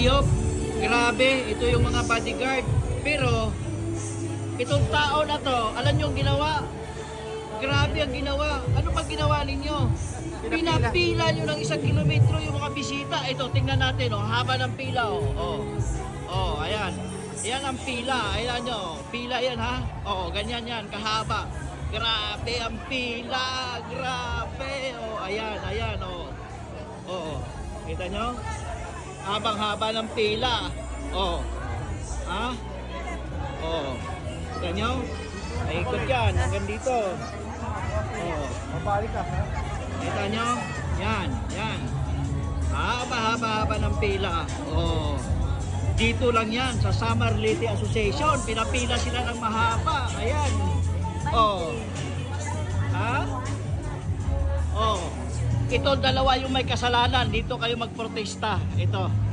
hayop. Grabe, ito yung mga bodyguard. Pero, itong tao na to, alam nyo ang ginawa? Grabe ang ginawa. Ano ba ginawa ninyo? Pinapila nyo ng 1 kilometro yung mga bisita. Ito, tingnan natin, oh, haba ng pila, oh. Oh, oh ayan. Ayan ang pila. Ayan nyo. Pila yan, ha? Oh, ganyan yan, kahaba. Grabe ang pila. Grabe. Oh, ayan, ayan, oh. Oh, kita nyo? Habang-haba ng pila. Oh. Ha? Oh. Kita nyo? Naikot yan. Hanggang dito. Oh. Mabalik ka. Kita nyo? Yan. Yan. Haba-haba ng pila. Oh. Dito lang yan. Sa Samar Leyte Association. Pinapila sila ng mahaba. Ayan. Oh. Ha? Oh. Ito dalawa yung may kasalanan. Dito kayo magprotesta. Ito.